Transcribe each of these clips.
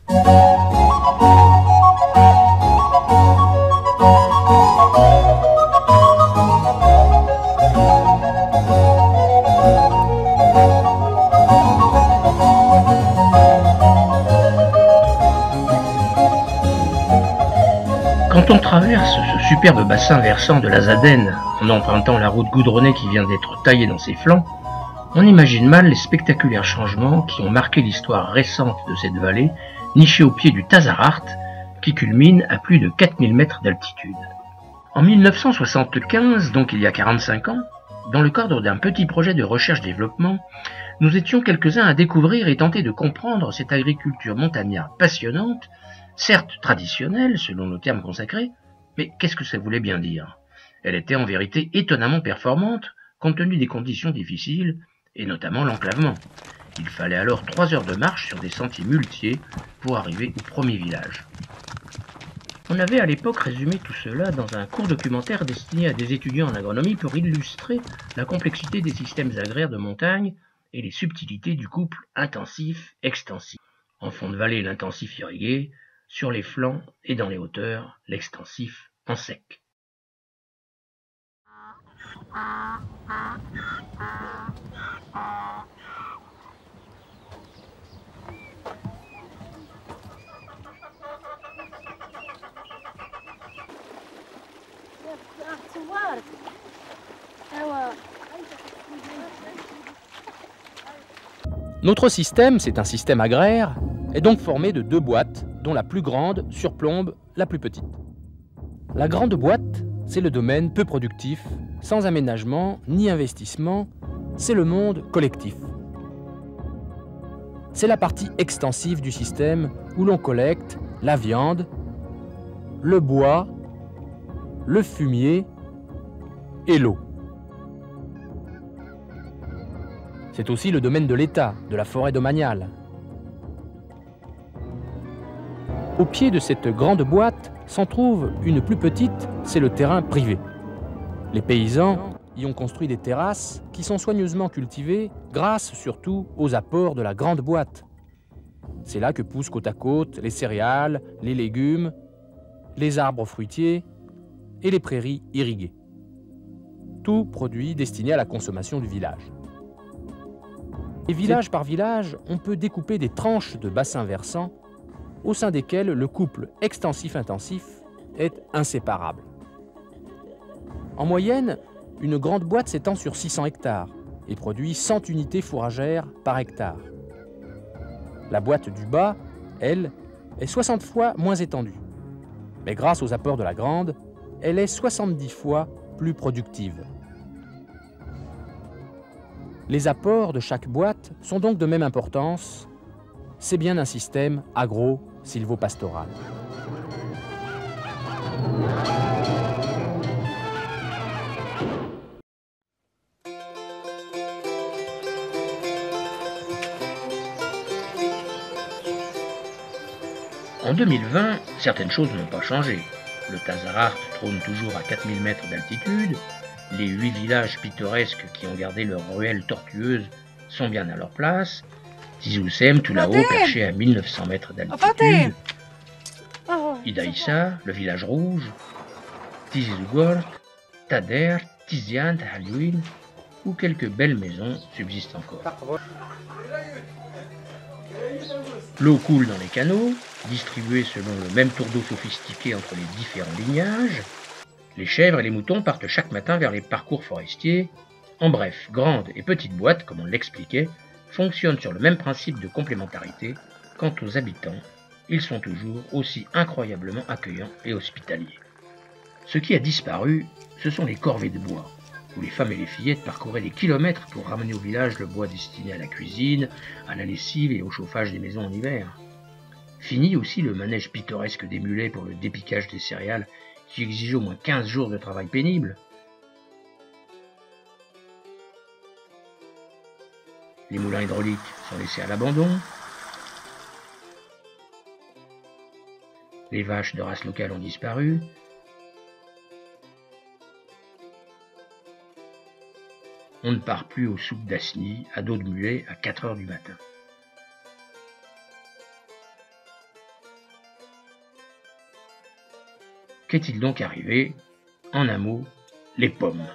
Quand on traverse ce superbe bassin versant de la Zadenne en empruntant la route goudronnée qui vient d'être taillée dans ses flancs, on imagine mal les spectaculaires changements qui ont marqué l'histoire récente de cette vallée, nichée au pied du Tazarart, qui culmine à plus de 4000 mètres d'altitude. En 1975, donc il y a 45 ans, dans le cadre d'un petit projet de recherche-développement, nous étions quelques-uns à découvrir et tenter de comprendre cette agriculture montagnarde passionnante, certes traditionnelle selon nos termes consacrés, mais qu'est-ce que ça voulait bien dire? Elle était en vérité étonnamment performante, compte tenu des conditions difficiles, et notamment l'enclavement. Il fallait alors 3 heures de marche sur des sentiers muletiers pour arriver au premier village. On avait à l'époque résumé tout cela dans un court documentaire destiné à des étudiants en agronomie pour illustrer la complexité des systèmes agraires de montagne et les subtilités du couple intensif-extensif. En fond de vallée, l'intensif irrigué, sur les flancs et dans les hauteurs, l'extensif en sec. Notre système, c'est un système agraire, est donc formé de 2 boîtes, dont la plus grande surplombe la plus petite. La grande boîte, c'est le domaine peu productif, sans aménagement ni investissement, c'est le monde collectif. C'est la partie extensive du système où l'on collecte la viande, le bois, le fumier et l'eau. C'est aussi le domaine de l'État, de la forêt domaniale. Au pied de cette grande boîte s'en trouve une plus petite, c'est le terrain privé. Les paysans y ont construit des terrasses qui sont soigneusement cultivées grâce surtout aux apports de la grande boîte. C'est là que poussent côte à côte les céréales, les légumes, les arbres fruitiers et les prairies irriguées. Tout produit destiné à la consommation du village. Et village par village, on peut découper des tranches de bassins versants au sein desquels le couple extensif-intensif est inséparable. En moyenne, une grande boîte s'étend sur 600 hectares et produit 100 unités fourragères par hectare. La boîte du bas, elle, est 60 fois moins étendue. Mais grâce aux apports de la grande, elle est 70 fois plus productive. Les apports de chaque boîte sont donc de même importance. C'est bien un système agro-sylvopastoral. En 2020, certaines choses n'ont pas changé. Le Tazarart trône toujours à 4000 mètres d'altitude. Les 8 villages pittoresques qui ont gardé leurs ruelles tortueuses sont bien à leur place. Tizoussem, tout là-haut, perché à 1900 mètres d'altitude. Idaïssa, le village rouge. Tizizougort, Tader, Tiziane, Tahalouine, où quelques belles maisons subsistent encore. L'eau coule dans les canaux, distribuée selon le même tour d'eau sophistiqué entre les différents lignages. Les chèvres et les moutons partent chaque matin vers les parcours forestiers. En bref, grande et petite boîte, comme on l'expliquait, fonctionnent sur le même principe de complémentarité. Quant aux habitants, ils sont toujours aussi incroyablement accueillants et hospitaliers. Ce qui a disparu, ce sont les corvées de bois, où les femmes et les fillettes parcouraient des kilomètres pour ramener au village le bois destiné à la cuisine, à la lessive et au chauffage des maisons en hiver. Fini aussi le manège pittoresque des mulets pour le dépiquage des céréales qui exige au moins 15 jours de travail pénible. Les moulins hydrauliques sont laissés à l'abandon. Les vaches de race locale ont disparu. On ne part plus aux soupes d'Asni à dos de mulet à 4 heures du matin. Qu'est-il donc arrivé? En un mot, les pommes.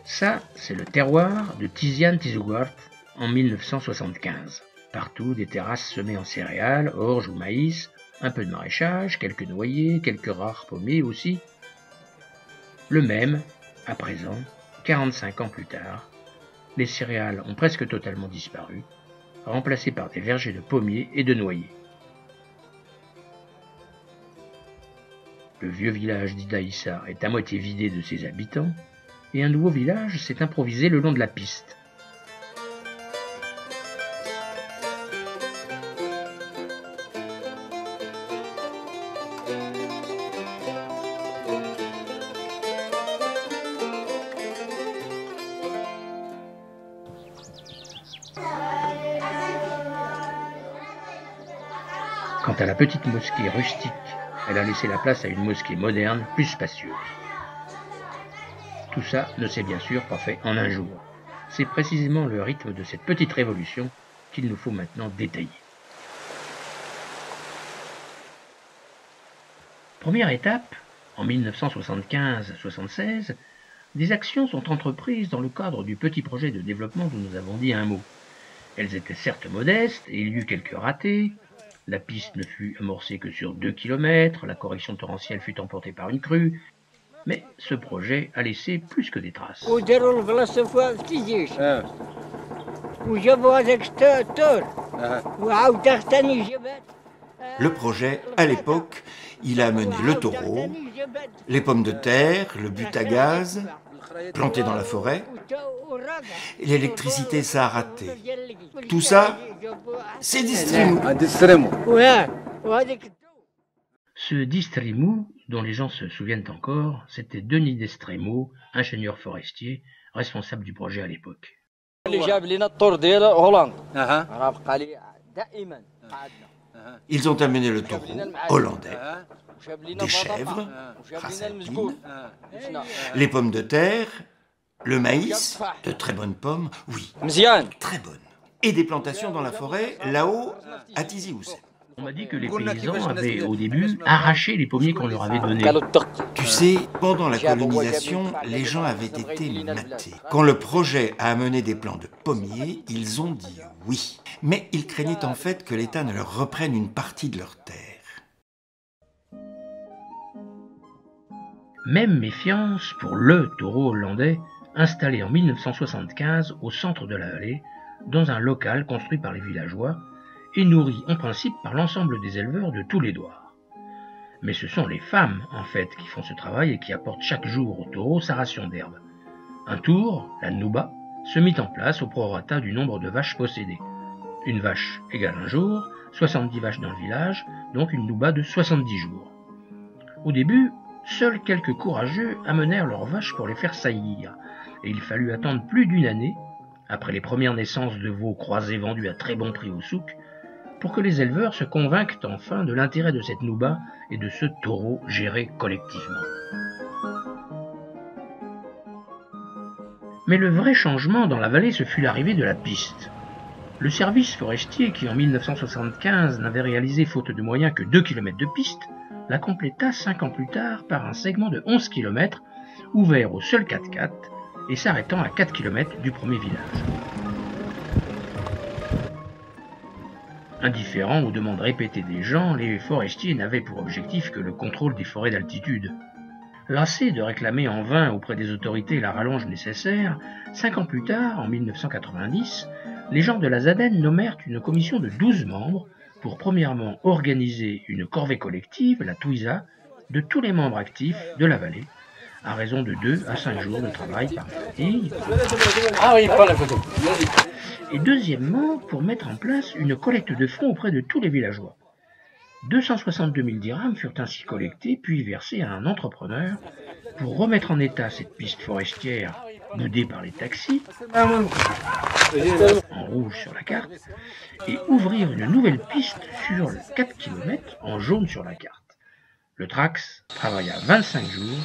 Ça, c'est le terroir de Tiziane Tizougouart en 1975. Partout, des terrasses semées en céréales, orge ou maïs, un peu de maraîchage, quelques noyers, quelques rares pommiers aussi. Le même, à présent, 45 ans plus tard, les céréales ont presque totalement disparu, remplacées par des vergers de pommiers et de noyers. Le vieux village d'Idaïssa est à moitié vidé de ses habitants, et un nouveau village s'est improvisé le long de la piste. Quant à la petite mosquée rustique, elle a laissé la place à une mosquée moderne, plus spacieuse. Tout ça ne s'est bien sûr pas fait en un jour. C'est précisément le rythme de cette petite révolution qu'il nous faut maintenant détailler. Première étape, en 1975-76, des actions sont entreprises dans le cadre du petit projet de développement dont nous avons dit un mot. Elles étaient certes modestes et il y eut quelques ratés. La piste ne fut amorcée que sur 2 km, la correction torrentielle fut emportée par une crue, mais ce projet a laissé plus que des traces. Le projet, à l'époque, il a amené le taureau, les pommes de terre, le but à gaz, planté dans la forêt. L'électricité, ça a raté. Tout ça, c'est Distrimo. Ce Distrimo, dont les gens se souviennent encore, c'était Denis Destremo, ingénieur forestier, responsable du projet à l'époque. Ils ont amené le taureau hollandais, des chèvres, race alpine, les pommes de terre, le maïs, de très bonnes pommes, oui, très bonnes, et des plantations dans la forêt, là-haut, à Tizi Ouzou. On m'a dit que les paysans avaient, au début, arraché les pommiers qu'on leur avait donnés. Tu sais, pendant la colonisation, les gens avaient été matés. Quand le projet a amené des plants de pommiers, ils ont dit oui. Mais ils craignaient en fait que l'État ne leur reprenne une partie de leurs terres. Même méfiance pour le taureau hollandais, installé en 1975 au centre de la vallée, dans un local construit par les villageois, et nourri en principe par l'ensemble des éleveurs de tous les douars. Mais ce sont les femmes, en fait, qui font ce travail et qui apportent chaque jour au taureau sa ration d'herbe. Un tour, la nouba, se mit en place au prorata du nombre de vaches possédées. Une vache égale un jour, 70 vaches dans le village, donc une nouba de 70 jours. Au début, seuls quelques courageux amenèrent leurs vaches pour les faire saillir, et il fallut attendre plus d'une année, après les premières naissances de veaux croisés vendus à très bon prix au souk, pour que les éleveurs se convainquent enfin de l'intérêt de cette nouba et de ce taureau géré collectivement. Mais le vrai changement dans la vallée, ce fut l'arrivée de la piste. Le service forestier, qui en 1975 n'avait réalisé faute de moyens que 2 km de piste, la compléta 5 ans plus tard par un segment de 11 km, ouvert au seul 4x4 et s'arrêtant à 4 km du premier village. Indifférents aux demandes répétées des gens, les forestiers n'avaient pour objectif que le contrôle des forêts d'altitude. Lassés de réclamer en vain auprès des autorités la rallonge nécessaire, 5 ans plus tard, en 1990, les gens de la Zadenne nommèrent une commission de 12 membres pour premièrement organiser une corvée collective, la Twiza, de tous les membres actifs de la vallée, à raison de 2 à 5 jours de travail par famille. Et deuxièmement, pour mettre en place une collecte de fonds auprès de tous les villageois. 262 000 dirhams furent ainsi collectés puis versés à un entrepreneur pour remettre en état cette piste forestière boudée par les taxis, en rouge sur la carte, et ouvrir une nouvelle piste sur le 4 km en jaune sur la carte. Le Trax travailla 25 jours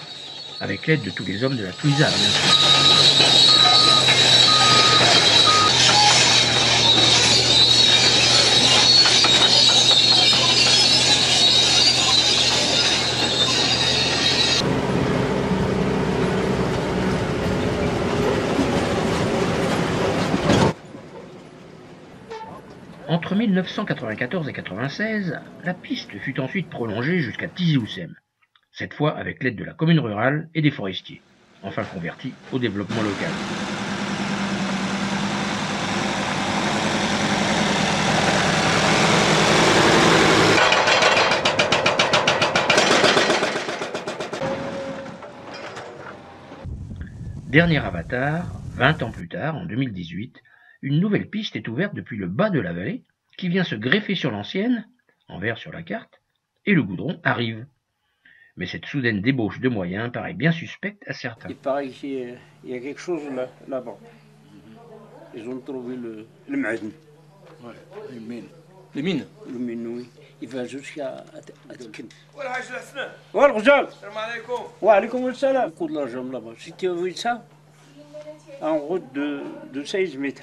avec l'aide de tous les hommes de la Twiza, bien sûr. Entre 1994 et 1996, la piste fut ensuite prolongée jusqu'à Tizi Ouzem, cette fois avec l'aide de la commune rurale et des forestiers, enfin convertis au développement local. Dernier avatar, 20 ans plus tard, en 2018, une nouvelle piste est ouverte depuis le bas de la vallée, qui vient se greffer sur l'ancienne, en vert sur la carte, et le goudron arrive. Mais cette soudaine débauche de moyens paraît bien suspecte à certains. Il paraît qu'il y a quelque chose là-bas. Ils ont trouvé le ma'adn. Ouais, les mines. Les mines? Le mine, oui. Il va jusqu'à Atkin. Ouais, Rjal. Salam alaikum. Wa alaikum salam. Beaucoup de l'argent là-bas. Si tu as vu ça, en route de 16 mètres.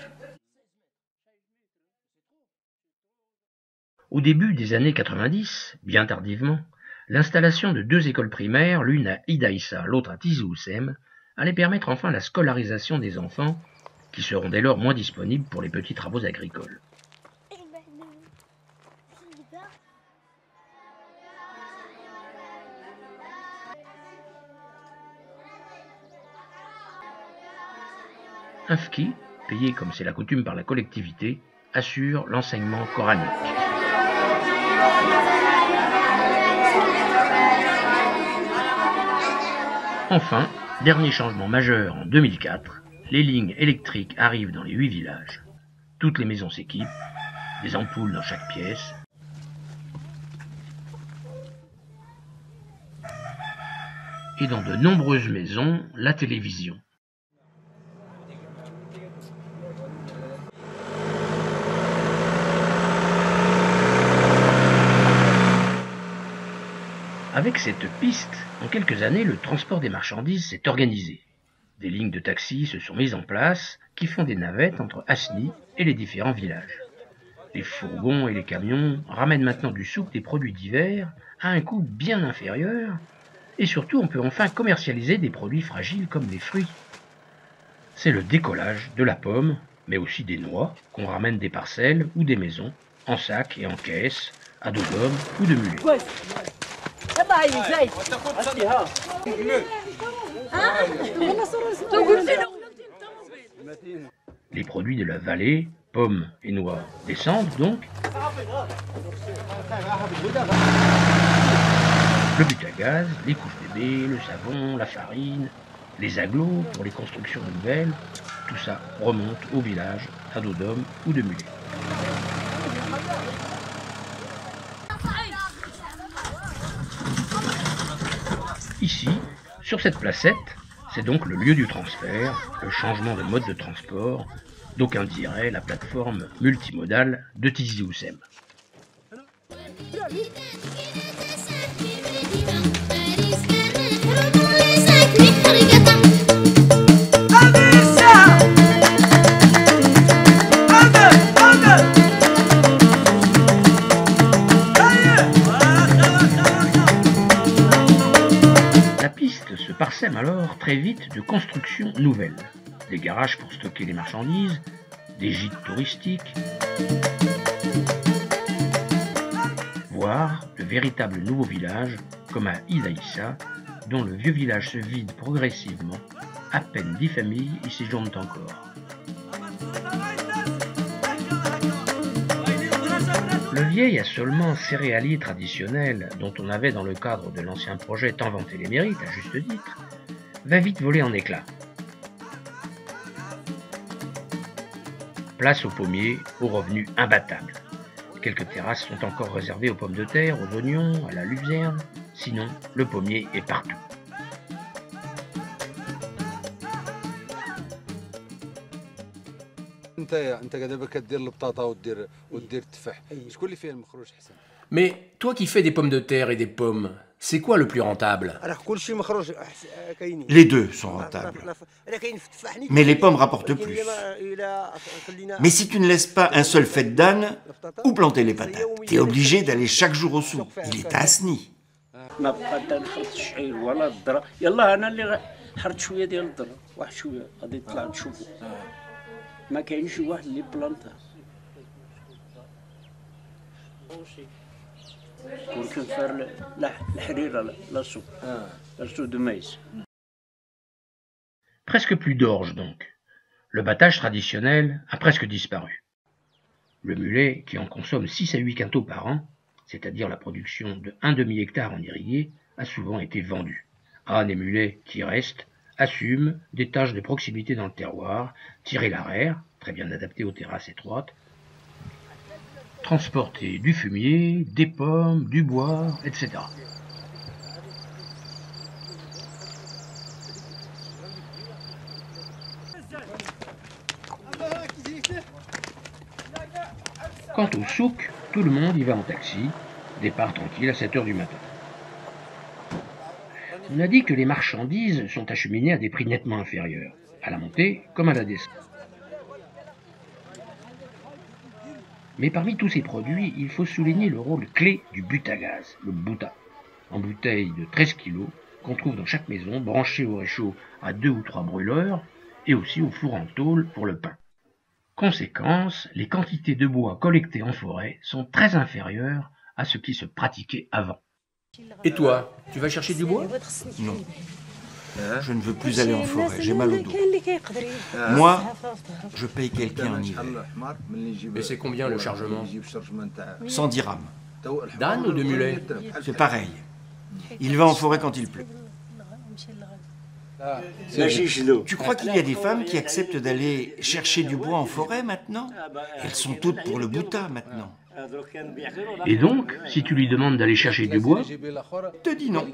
Au début des années 90, bien tardivement, l'installation de 2 écoles primaires, l'une à Idaïssa, l'autre à Tizi Ouzem, allait permettre enfin la scolarisation des enfants, qui seront dès lors moins disponibles pour les petits travaux agricoles. Un fki, payé comme c'est la coutume par la collectivité, assure l'enseignement coranique. Enfin, dernier changement majeur en 2004, les lignes électriques arrivent dans les 8 villages. Toutes les maisons s'équipent, des ampoules dans chaque pièce. Et dans de nombreuses maisons, la télévision. Avec cette piste, en quelques années, le transport des marchandises s'est organisé. Des lignes de taxis se sont mises en place qui font des navettes entre Asni et les différents villages. Les fourgons et les camions ramènent maintenant du souk des produits divers à un coût bien inférieur et surtout on peut enfin commercialiser des produits fragiles comme les fruits. C'est le décollage de la pomme, mais aussi des noix qu'on ramène des parcelles ou des maisons en sac et en caisse, à dos d'homme ou de mulet. Les produits de la vallée, pommes et noix, descendent donc. Le but à gaz, les couches bébés, le savon, la farine, les agglos pour les constructions nouvelles, tout ça remonte au village à dos d'homme ou de mulet. Ici, sur cette placette, c'est donc le lieu du transfert, le changement de mode de transport, d'aucuns diraient la plateforme multimodale de Tizi Ouzem. Parsème alors très vite de constructions nouvelles, des garages pour stocker les marchandises, des gîtes touristiques, voire de véritables nouveaux villages comme à Idaïssa, dont le vieux village se vide progressivement, à peine 10 familles y séjournent encore. Le vieil assolement céréalier traditionnel, dont on avait dans le cadre de l'ancien projet tant vanté les mérites, à juste titre, va vite voler en éclats. Place aux pommiers, aux revenus imbattables. Quelques terrasses sont encore réservées aux pommes de terre, aux oignons, à la luzerne, sinon le pommier est partout. Mais toi qui fais des pommes de terre et des pommes, c'est quoi le plus rentable? Les deux sont rentables. Mais les pommes rapportent plus. Mais si tu ne laisses pas un seul fait d'âne, où planter les patates? T'es obligé d'aller chaque jour au souk. Il est à Asni. pour faire la soupe de maïs. Presque plus d'orge donc. Le battage traditionnel a presque disparu. Le mulet, qui en consomme 6 à 8 quintaux par an, c'est-à-dire la production de 1 demi-hectare en irrigué, a souvent été vendu. Ânes et mulets qui restent assument des tâches de proximité dans le terroir, tirer l'arrière, très bien adapté aux terrasses étroites, transporter du fumier, des pommes, du bois, etc. Quant au souk, tout le monde y va en taxi, départ tranquille à 7 h du matin. On a dit que les marchandises sont acheminées à des prix nettement inférieurs, à la montée comme à la descente. Mais parmi tous ces produits, il faut souligner le rôle clé du butagaz, le bouta, en bouteille de 13 kg, qu'on trouve dans chaque maison, branché au réchaud à 2 ou 3 brûleurs, et aussi au four en tôle pour le pain. Conséquence, les quantités de bois collectées en forêt sont très inférieures à ce qui se pratiquait avant. Et toi, tu vas chercher du bois? Non. Je ne veux plus aller en forêt, j'ai mal au dos. Moi, je paye quelqu'un en hiver. Et c'est combien le chargement? 100 dirhams. D'âne ou de mulet? C'est pareil. Il va en forêt quand il pleut. Tu crois qu'il y a des femmes qui acceptent d'aller chercher du bois en forêt maintenant? Elles sont toutes pour le bouta maintenant. Et donc, si tu lui demandes d'aller chercher du bois, Te dis non.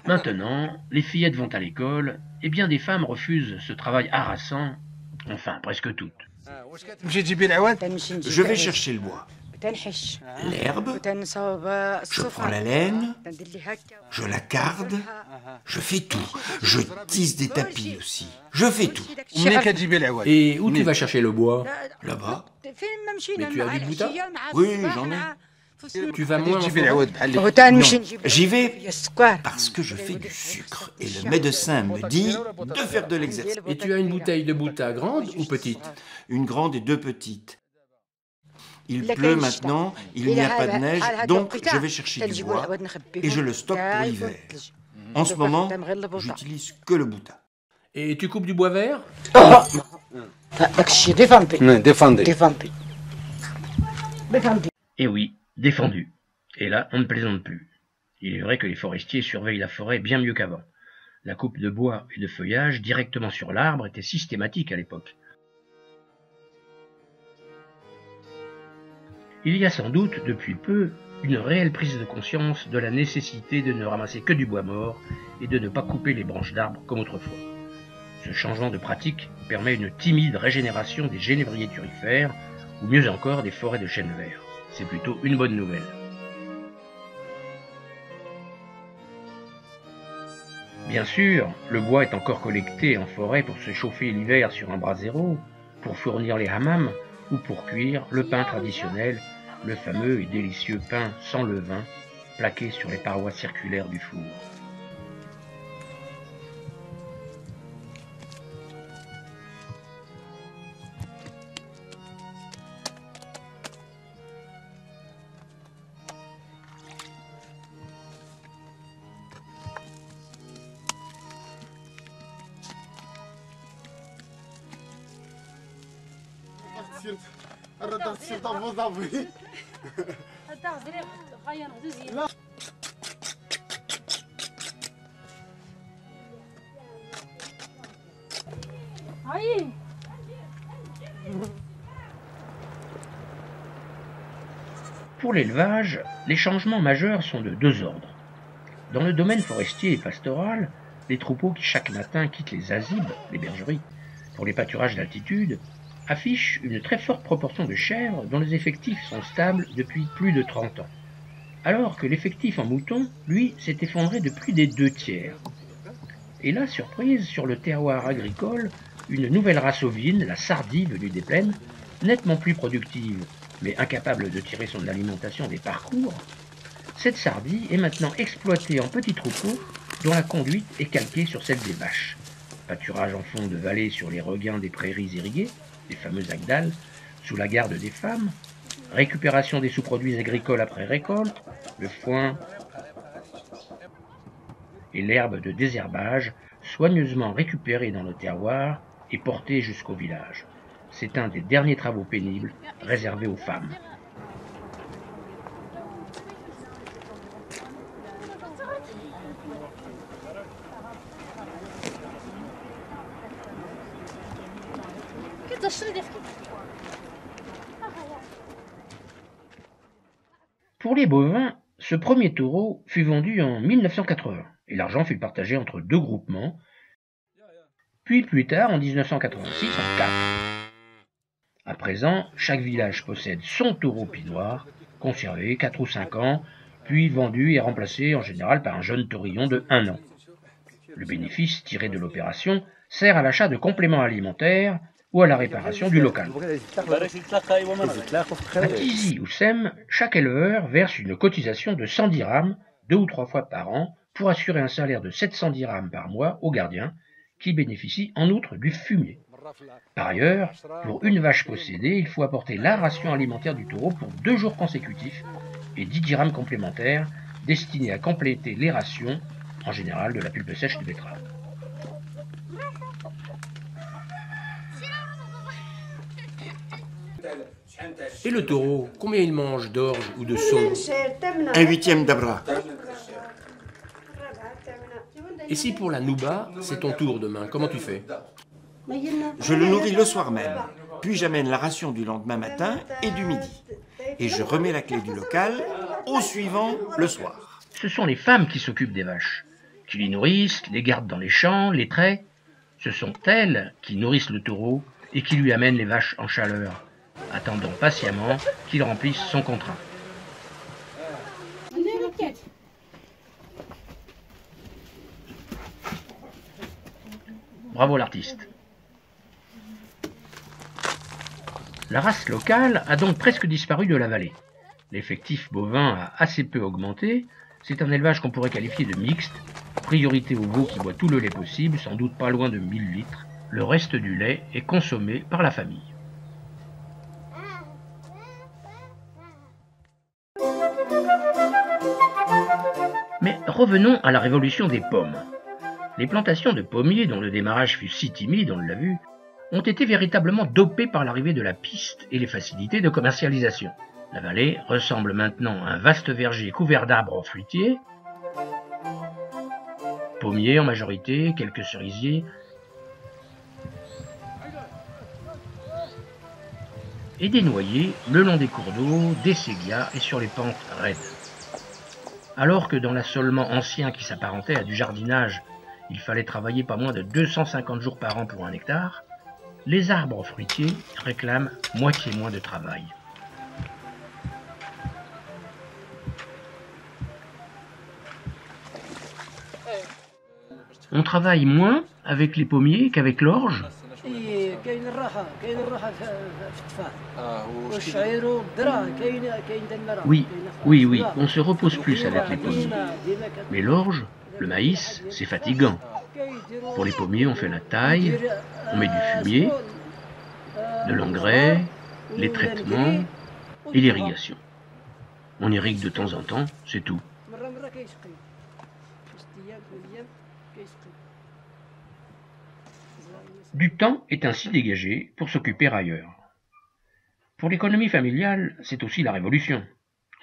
maintenant, les fillettes vont à l'école, et bien des femmes refusent ce travail harassant, enfin presque toutes. Je vais chercher le bois. L'herbe, je prends la laine, je la carde, je fais tout. Je tisse des tapis aussi. Je fais tout. Et où tu vas chercher le bois? Là-bas? Mais tu as du bouta? Oui, j'en ai. Tu vas moins en forêt? Non, j'y vais parce que je fais du sucre. Et le médecin me dit de faire de l'exercice. Et tu as une bouteille de bouta grande ou petite? Une grande et 2 petites. Il pleut maintenant, il n'y a pas de neige, donc je vais chercher du bois et je le stocke pour l'hiver. En ce moment, j'utilise que le bouta. Et tu coupes du bois vert? Et oui, défendu. Et là, on ne plaisante plus. Il est vrai que les forestiers surveillent la forêt bien mieux qu'avant. La coupe de bois et de feuillage directement sur l'arbre était systématique à l'époque. Il y a sans doute, depuis peu, une réelle prise de conscience de la nécessité de ne ramasser que du bois mort et de ne pas couper les branches d'arbres comme autrefois. Ce changement de pratique permet une timide régénération des genévriers turifères, ou mieux encore des forêts de chênes verts. C'est plutôt une bonne nouvelle. Bien sûr, le bois est encore collecté en forêt pour se chauffer l'hiver sur un brasero, pour fournir les hammams ou pour cuire le pain traditionnel, le fameux et délicieux pain sans levain, plaqué sur les parois circulaires du four. Pour l'élevage, les changements majeurs sont de 2 ordres. Dans le domaine forestier et pastoral, les troupeaux qui chaque matin quittent les azibes, les bergeries, pour les pâturages d'altitude, affichent une très forte proportion de chèvres dont les effectifs sont stables depuis plus de 30 ans. Alors que l'effectif en moutons, lui, s'est effondré de plus des 2/3. Et là, surprise, sur le terroir agricole, une nouvelle race ovine, la sardie venue des plaines, nettement plus productive, mais incapable de tirer son alimentation des parcours, cette sardie est maintenant exploitée en petits troupeaux dont la conduite est calquée sur celle des vaches. Pâturage en fond de vallée sur les regains des prairies irriguées, les fameux agdals, sous la garde des femmes, récupération des sous-produits agricoles après récolte, le foin et l'herbe de désherbage, soigneusement récupérée dans le terroir et portée jusqu'au village. C'est un des derniers travaux pénibles réservés aux femmes. Pour les bovins, ce premier taureau fut vendu en 1980 et l'argent fut partagé entre deux groupements, puis plus tard en 1986 en 4. À présent, chaque village possède son taureau pinoir, conservé 4 ou 5 ans, puis vendu et remplacé en général par un jeune taurillon de 1 an. Le bénéfice tiré de l'opération sert à l'achat de compléments alimentaires ou à la réparation du local. À Tizi ou Sem, chaque éleveur verse une cotisation de 100 dirhams 2 ou 3 fois par an pour assurer un salaire de 700 dirhams par mois aux gardiens, qui bénéficient en outre du fumier. Par ailleurs, pour une vache possédée, il faut apporter la ration alimentaire du taureau pour 2 jours consécutifs et 10 dirhams complémentaires destinés à compléter les rations, en général de la pulpe sèche de betterave. Et le taureau, combien il mange d'orge ou de saule? 1/8 d'abra. Et si pour la nouba, c'est ton tour demain, comment tu fais? Je le nourris le soir même, puis j'amène la ration du lendemain matin et du midi. Et je remets la clé du local au suivant le soir. Ce sont les femmes qui s'occupent des vaches, qui les nourrissent, les gardent dans les champs, les traient. Ce sont elles qui nourrissent le taureau et qui lui amènent les vaches en chaleur, attendant patiemment qu'il remplisse son contrat. Bravo l'artiste. La race locale a donc presque disparu de la vallée. L'effectif bovin a assez peu augmenté. C'est un élevage qu'on pourrait qualifier de mixte. Priorité aux veaux qui boit tout le lait possible, sans doute pas loin de 1000 litres. Le reste du lait est consommé par la famille. Mais revenons à la révolution des pommes. Les plantations de pommiers, dont le démarrage fut si timide, on l'a vu, ont été véritablement dopées par l'arrivée de la piste et les facilités de commercialisation. La vallée ressemble maintenant à un vaste verger couvert d'arbres fruitiers, pommiers en majorité, quelques cerisiers, et des noyers le long des cours d'eau, des séguias et sur les pentes raides. Alors que dans l'assolement ancien qui s'apparentait à du jardinage, il fallait travailler pas moins de 250 jours par an pour 1 hectare, les arbres fruitiers réclament moitié moins de travail. On travaille moins avec les pommiers qu'avec l'orge. Oui, on se repose plus avec les pommiers. Mais l'orge, le maïs, c'est fatigant. Pour les pommiers, on fait la taille, on met du fumier, de l'engrais, les traitements et l'irrigation. On irrigue de temps en temps, c'est tout. Du temps est ainsi dégagé pour s'occuper ailleurs. Pour l'économie familiale, c'est aussi la révolution.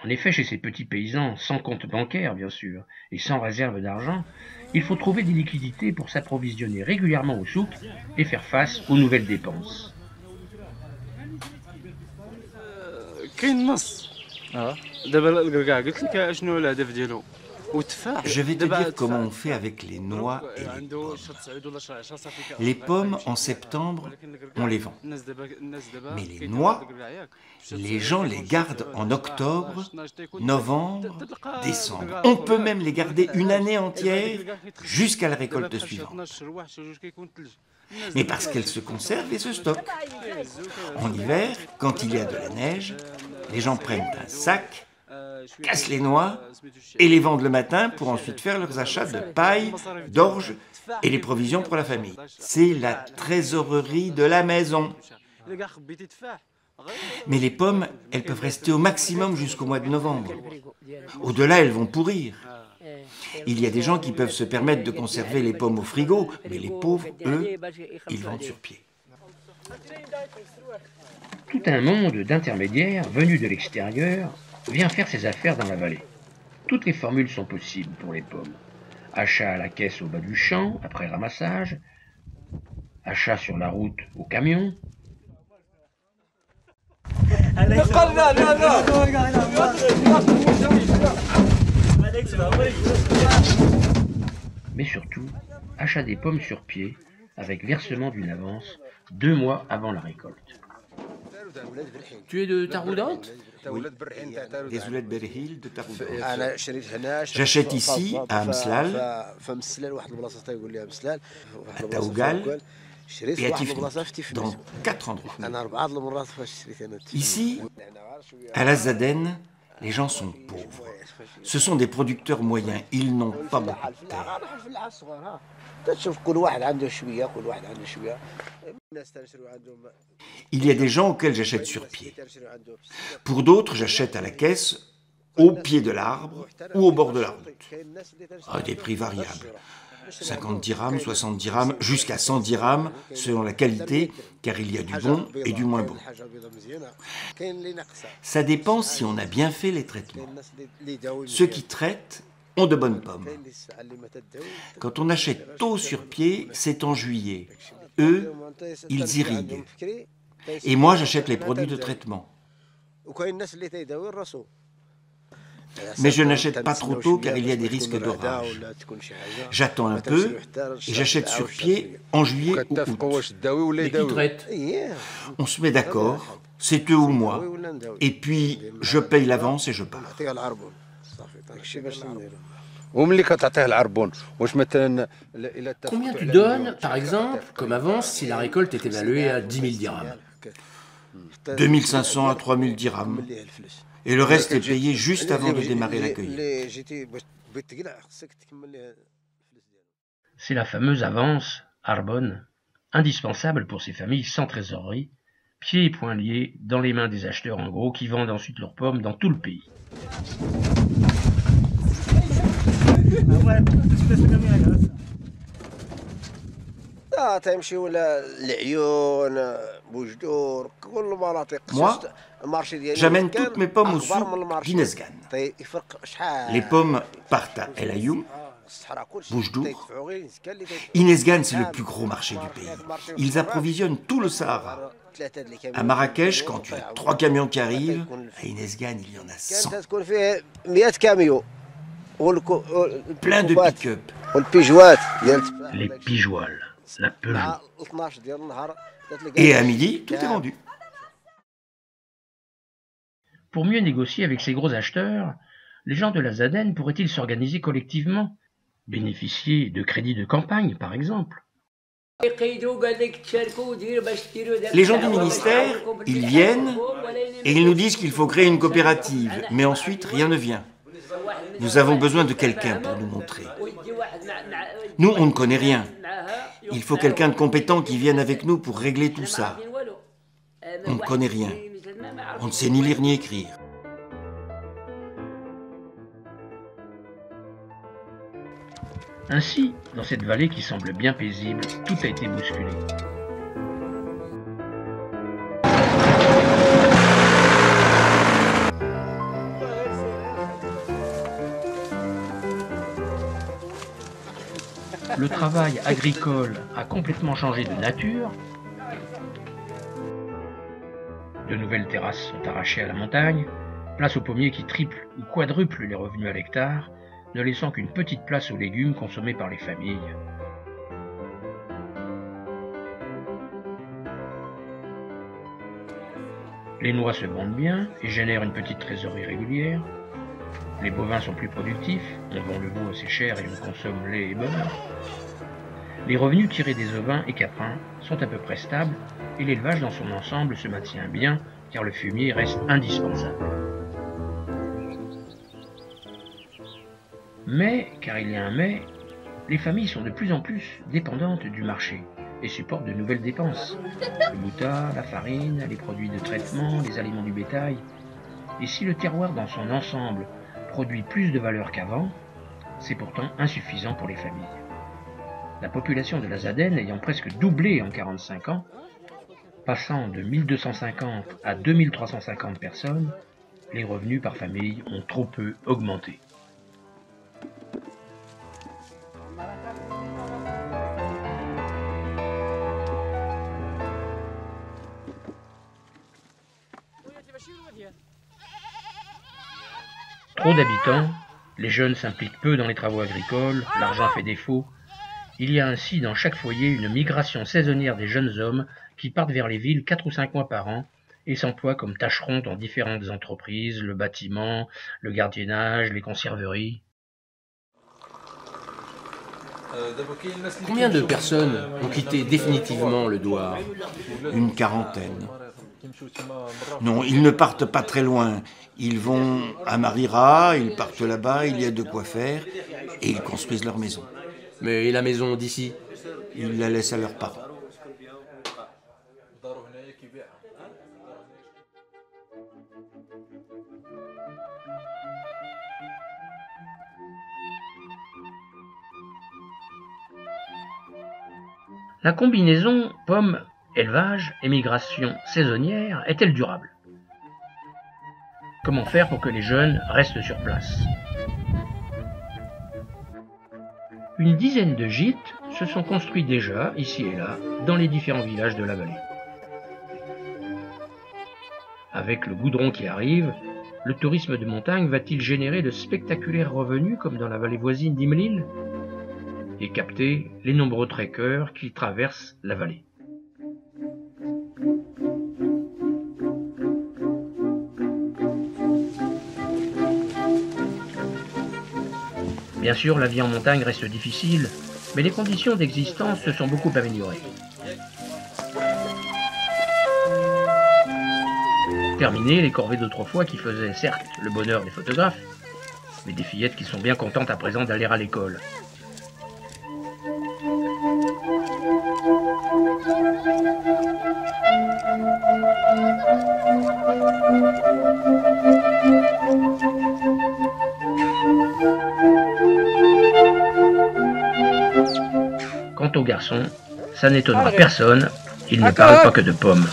En effet, chez ces petits paysans, sans compte bancaire bien sûr, et sans réserve d'argent, il faut trouver des liquidités pour s'approvisionner régulièrement au souk et faire face aux nouvelles dépenses. Je vais te dire comment on fait avec les noix et les pommes. Les pommes, en septembre, on les vend. Mais les noix, les gens les gardent en octobre, novembre, décembre. On peut même les garder une année entière jusqu'à la récolte suivante. Mais parce qu'elles se conservent et se stockent. En hiver, quand il y a de la neige, les gens prennent un sac, cassent les noix et les vendent le matin pour ensuite faire leurs achats de paille, d'orge et les provisions pour la famille. C'est la trésorerie de la maison. Mais les pommes, elles peuvent rester au maximum jusqu'au mois de novembre. Au-delà, elles vont pourrir. Il y a des gens qui peuvent se permettre de conserver les pommes au frigo, mais les pauvres, eux, ils vendent sur pied. Tout un monde d'intermédiaires venus de l'extérieur vient faire ses affaires dans la vallée. Toutes les formules sont possibles pour les pommes. Achat à la caisse au bas du champ, après ramassage. Achat sur la route au camion. Mais surtout, achat des pommes sur pied avec versement d'une avance 2 mois avant la récolte. Tu es de Taroudante? Oui, des Ouled Berhil de Taroudante. J'achète ici, à Amslal, à Taougal et à Tiflis, dans 4 endroits. Ici, à l'Azaden, les gens sont pauvres. Ce sont des producteurs moyens, ils n'ont pas beaucoup de terre. Il y a des gens auxquels j'achète sur pied. Pour d'autres, j'achète à la caisse, au pied de l'arbre ou au bord de la route. À des prix variables. 50 dirhams, 60 dirhams, jusqu'à 100 dirhams, selon la qualité, car il y a du bon et du moins bon. Ça dépend si on a bien fait les traitements. Ceux qui traitent ont de bonnes pommes. Quand on achète tôt sur pied, c'est en juillet. Eux, ils irriguent. Et moi, j'achète les produits de traitement. Mais je n'achète pas trop tôt car il y a des risques d'orage. J'attends un peu et j'achète sur pied en juillet ou août. Et qui traite? On se met d'accord, c'est eux ou moi, et puis je paye l'avance et je pars. Combien tu donnes, par exemple, comme avance si la récolte est évaluée à 10 000 dirhams? 2500 à 3000 dirhams. Et le reste est payé juste avant de démarrer la cueillette. C'est la fameuse avance, Arbon, indispensable pour ces familles sans trésorerie, pieds et poings liés dans les mains des acheteurs en gros qui vendent ensuite leurs pommes dans tout le pays. Moi, j'amène toutes mes pommes au souk d'Inezgan. Les pommes partent à El Ayoum, Boujdour. Inezgan, c'est le plus gros marché du pays. Ils approvisionnent tout le Sahara. À Marrakech, quand tu as 3 camions qui arrivent, à Inezgan, il y en a 100. Plein de pick-up. Les pigeouales, la Peugeot. Et à midi, tout est vendu. Pour mieux négocier avec ces gros acheteurs, les gens de la Zaden pourraient-ils s'organiser collectivement, bénéficier de crédits de campagne, par exemple? Les gens du ministère, ils viennent et ils nous disent qu'il faut créer une coopérative, mais ensuite rien ne vient. Nous avons besoin de quelqu'un pour nous montrer. Nous, on ne connaît rien. Il faut quelqu'un de compétent qui vienne avec nous pour régler tout ça. On ne connaît rien. On ne sait ni lire ni écrire. Ainsi, dans cette vallée qui semble bien paisible, tout a été bousculé. Le travail agricole a complètement changé de nature. De nouvelles terrasses sont arrachées à la montagne, place aux pommiers qui triplent ou quadruplent les revenus à l'hectare, ne laissant qu'une petite place aux légumes consommés par les familles. Les noix se vendent bien et génèrent une petite trésorerie régulière. Les bovins sont plus productifs, on vend le veau assez cher et on consomme lait et beurre. Les revenus tirés des ovins et caprins sont à peu près stables et l'élevage dans son ensemble se maintient bien car le fumier reste indispensable. Mais, car il y a un mais, les familles sont de plus en plus dépendantes du marché et supportent de nouvelles dépenses. Le moutard, la farine, les produits de traitement, les aliments du bétail. Et si le terroir dans son ensemble produit plus de valeur qu'avant, c'est pourtant insuffisant pour les familles. La population de la Zadenne ayant presque doublé en 45 ans, passant de 1250 à 2350 personnes, les revenus par famille ont trop peu augmenté. Trop d'habitants, les jeunes s'impliquent peu dans les travaux agricoles, l'argent fait défaut. Il y a ainsi dans chaque foyer une migration saisonnière des jeunes hommes qui partent vers les villes 4 ou 5 mois par an et s'emploient comme tâcherons dans différentes entreprises, le bâtiment, le gardiennage, les conciergeries. Combien de personnes ont quitté définitivement le douar? Une quarantaine. Non, ils ne partent pas très loin. Ils vont à Marira, ils partent là-bas, il y a de quoi faire, et ils construisent leur maison. Mais la maison d'ici? Ils la laissent à leurs parents. La combinaison pomme, élevage, émigration saisonnière est-elle durable? Comment faire pour que les jeunes restent sur place? Une dizaine de gîtes se sont construits déjà, ici et là, dans les différents villages de la vallée. Avec le goudron qui arrive, le tourisme de montagne va-t-il générer de spectaculaires revenus comme dans la vallée voisine d'Imlil et capter les nombreux trekkers qui traversent la vallée? Bien sûr, la vie en montagne reste difficile, mais les conditions d'existence se sont beaucoup améliorées. Terminé les corvées d'autrefois qui faisaient certes le bonheur des photographes, mais des fillettes qui sont bien contentes à présent d'aller à l'école. Quant aux garçons, ça n'étonnera personne, ils ne parlent pas que de pommes.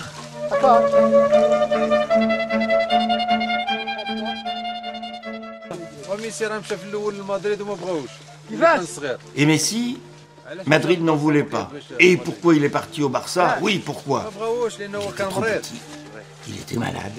Et Messi, Madrid n'en voulait pas. Et pourquoi il est parti au Barça? Oui, pourquoi? Il était trop petit. Il était malade.